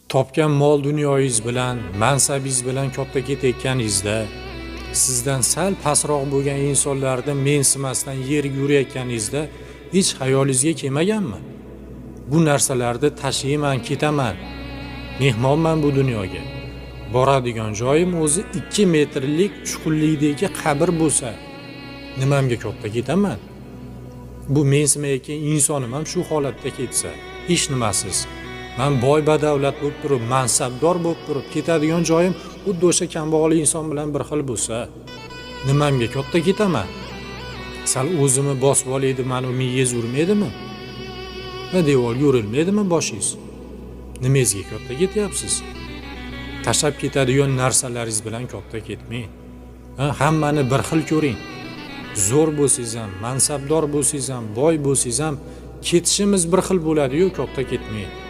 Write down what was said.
topgan mol dunyoyingiz bilan, mansabingiz bilan katta ketayotganingizda, sizdan sal pastroq bo'lgan insonlarni mensimasdan yerga urayotganingizda hech xayolingizga kelmaganmi? Bu narsalarni tashiyman, ketaman. Mehmonman bu dunyoga. Boradigan joyim o'zi 2 metrlik chuqurlikdagi qabr bo'lsa, nimamga katta ketaman? Bu mensimayotgan insonim ham shu holatda ketsa, hech nimasiz. Men boy badavlat bo'lib turib, mansabdor bo'lib turib, ketadigan joyim xuddi o'sha kambag'al inson bilan bir xil bo'lsa, nimamga katta ketaman? Sal o'zimni bosib olaydi, mana mingiz urmaydimi? Va devor yurilmaydimi boshingiz? Nimangizga katta ketyapsiz? Tashab ketadigan narsalaringiz bilan katta ketmang. Hammani bir xil ko'ring. Zo'r bo'lsangiz ham, mansabdor bo'lsangiz ham, boy bo'lsangiz ham ketishimiz bir xil bo'ladi-yu, katta ketmang.